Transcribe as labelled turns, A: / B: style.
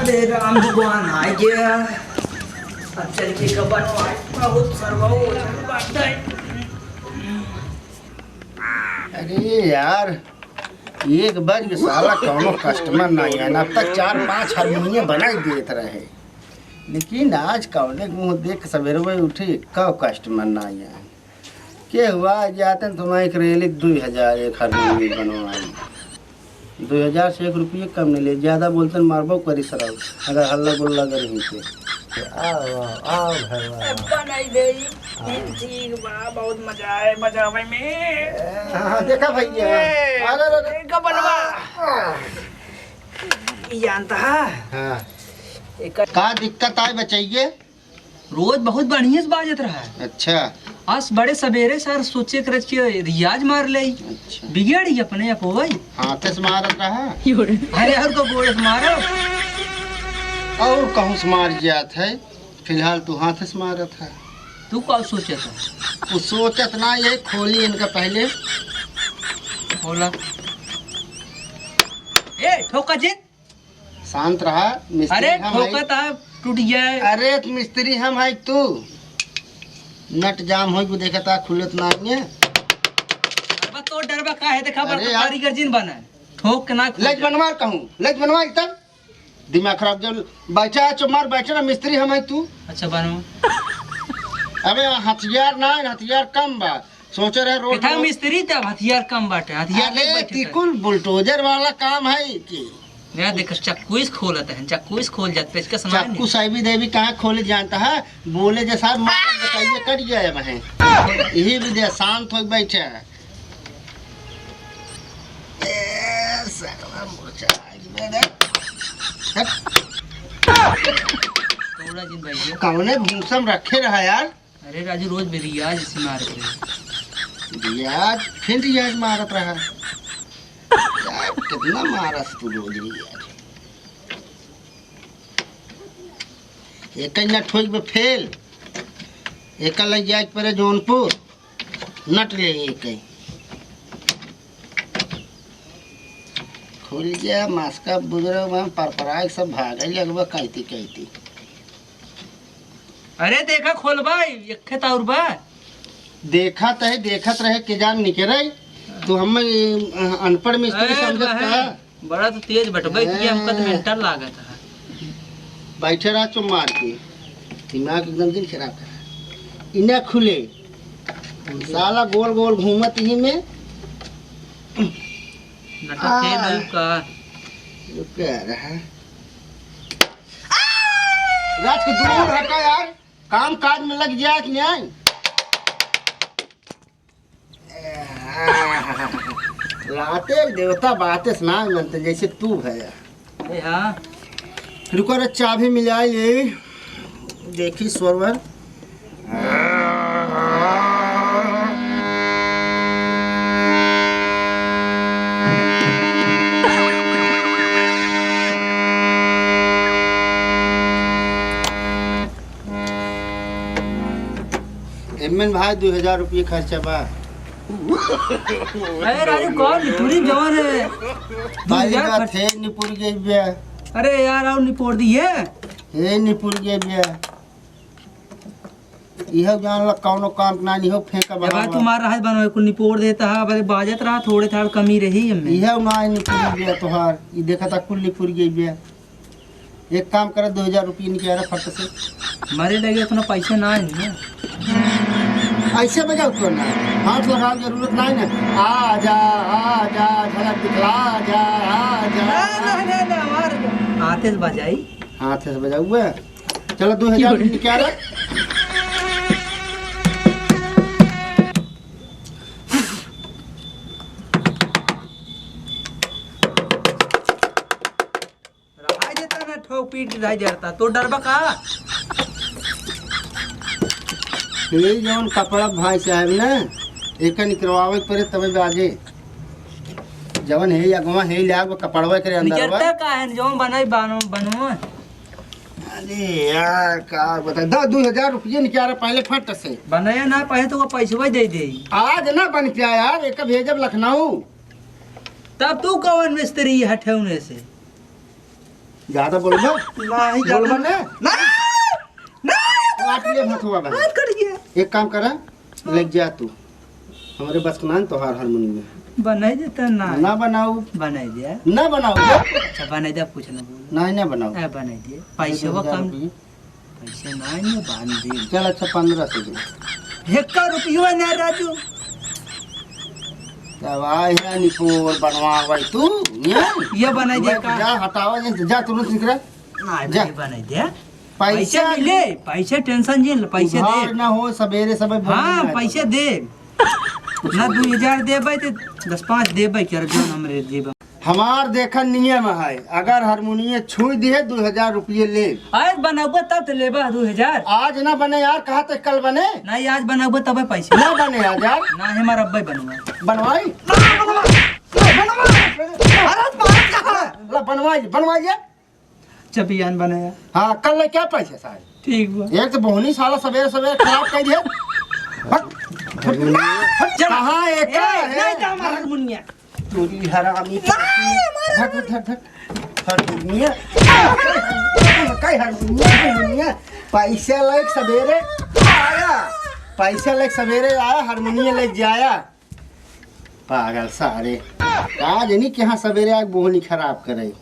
A: अरे राम भगवान आ गया। अब चल के कबर बहुत सरवा बात है।
B: अरे यार एक बार साला कौनो कस्टमर नहीं है, अब तक 4-5 हारमोनियम बना देते रहे, लेकिन आज कौने मुँह देख सवेरे में उठी कब कस्टमर नहीं है। के हुआ जाते तुम्हारे करेली 2000 एक हारमोनियम बनवाई। 2000 से 1 रुपये कम नहीं ले, ज़्यादा बोलते मारबो करी सराव अगर हल्ला गुल्ला अगर यहीं पे। आओ आओ
A: बहुत मजा आए बजावे में।
B: हाँ देखा भैया। अरे
A: जानता है
B: हाँ का दिक्कत आए बचाइए।
A: रोज बहुत बढ़िया से बाजत रहा है।
B: अच्छा
A: आज बड़े सवेरे सर सोचे कर रियाज मार ले।
B: अच्छा
A: बिगड़ी अपने आप हो भाई
B: हाथ से मारत रहा।
A: अरे हर को गोड़ से मारो
B: और कहूँ से मार जात है, फिलहाल तू हाथ से मारत है।
A: तू कब सोचे था?
B: वो सोचत ना ये खोली इनका पहले
A: बोला ए ठोका जी
B: शांत रहा। मिस्त्री
A: अरे
B: हम
A: ठोका था टूट जाए।
B: अरे मिस्त्री हम है तू नट जाम हो देखा था खुलत ना है।
A: तो डरबा का है देखा
B: अरे यार
A: कारीगर जिन बना ठोक के ना
B: लज बनवा कहूँ लज बनवा तब दिमाग खराब जब बैठा चो मार बैठे ना मिस्त्री हम है तू।
A: अच्छा बनो
B: अबे हथियार ना हथियार कम बा सोच रहे रोड
A: मिस्त्री तब हथियार कम बाटे हथियार नहीं बैठे
B: तिकुल बुलडोजर वाला काम है कि
A: यार देख चक्कू इस खोलते हैं चक्कू इस खोल जाते इसका सामान
B: चक्कू साहिबी देवी कहाँ खोले जानता है बोले जैसा मार बताइए कर गया वह यही भी दे शांत हो बैठे कौने भूसम रखे रहा यार।
A: अरे राजू रोज रियाज से मारते
B: रियाज फिर रियाज मारत रहा कितना मारस तू रोज रियाज एक न ठोक पे फेल एक लग जाए परे जौनपुर नट ले एक खुल गया मास्का बुजुर्ग में परपराग सब भागे लगभग कहती कहती।
A: अरे देखा खोल भाई एक और बा
B: देखा तो है देखत रहे के जान निकले तो हम अनपढ़ मिस्त्री समझत था।
A: बड़ा तो तेज बटबे कि हमका तो मेंटल लागत है।
B: बैठे रहा चो मार के दिमाग एकदम दिन खराब कर इन्हें खुले साला गोल गोल घूमत ही में
A: नटा तेल का
B: क्या रहा रात के दूर हटा यार काम काज में लग जाए कि नहीं। लाते देवता बातें सुना बनते जैसे तू है यार।
A: हाँ
B: रुको रे चाबी मिलाई ले देखी स्वरवर एमएन भाई 2000 रुपये खर्चा बा।
A: अरे राजू कौन थोड़ी जवान है
B: भाई बात है निपुर गई बिया।
A: अरे यार और निपोड़ दिए
B: हे निपुर गई बिया यह जान ला कौनो काम ना नहीं हो फेंका
A: बाबा तुम्हारा हाथ बनवाए को निपोड़ देता है अरे बाजत रहा थोड़े थाड़ कमी रही हमें
B: यह ना निपुर गया तोहार ये देखा था कुल निपुर गई बिया। एक काम करे 2000 रुपये निकाल फट से
A: मारे लगे उतना पैसा ना है
B: ऐसे बजाओ तो ना हाथ लगा जरूरत नहीं ना आ जा झलक दिखला जा आ जा
A: ना हाथ से बजाई
B: हाथ से बजाओ हुआ चलो 2000 निकाल
A: रहा देता ना ठोक पीट रह जाता तो डरबा का
B: ये जौन कपड़ा भाई साहब ने एक निकलवावे पड़े तबे बाजे जवन है अगवा है लाग कपड़वा करे अंदर
A: निकलता का है जो बनाई बनो
B: अरे यार का बता 2000 रुपये निकाल पहले फट से
A: बनाया ना पहले तो वो पैसा दे दे
B: आज ना बन पाया यार एक भेजब लखनऊ
A: तब तू कौन मिस्त्री हठौने से
B: ज्यादा बोलबा
A: नहीं
B: बोलबा ना
A: नहीं
B: काट ले भथुआ बहन।
A: बात करिए
B: एक काम करा, लग जा तू हमारे बस का तोहार हारमोनियम
A: बनाई देता ना
B: ना बनाऊ
A: बनाई दिया
B: ना बनाऊ
A: अच्छा बनाई दिया कुछ ना बोल
B: नहीं ना बनाऊ
A: ए बनाई दिए पैसे वो कम पैसे नहीं ना बांध दे
B: चल अच्छा 1500 दे।
A: 1 रुपया ना राजू
B: तब आया निपोर बनवा भाई तू
A: ये बनाई दिया का
B: जा हटावा जा तुरंत निकल
A: नहीं
B: जा।
A: बनाई दिया
B: पैसे
A: पैसे मिले पैसे टेंशन जी पैसे दे
B: उधार ना हो सवेरे सब
A: हाँ पैसे दे ना 2000 देबै तो 10-5 देबै कर जो हमरे देबै
B: हमार देखन नियम है, अगर हारमोनियम छू दिए 2000 रुपये ले।
A: आज बनाबो तब तो लेबा 2000
B: आज ना बने यार, कहा तक कल बने
A: नहीं आज बनाबो तब पैसे
B: ना बने आज यार
A: ना हमारा अब्बा बनवा
B: बनवाई बनवाई बनवाइए
A: चपियान बनाया
B: हाँ कल ले क्या पैसे सारे
A: ठीक बा
B: एक तो बोहनी साला सवेरे सवेरे खराब कर दिया। कहाँ एक
A: नहीं तो हमारा हारमोनिया
B: चोरी हरामी धक धक धक हारमोनियम कई हारमोनियम पैसे लायक सवेरे आया, पैसे लायक सवेरे आया हारमोनियम लेके जाया पागल सारे आज नहीं कि हाँ सवेरे आग बोहनी खराब करे।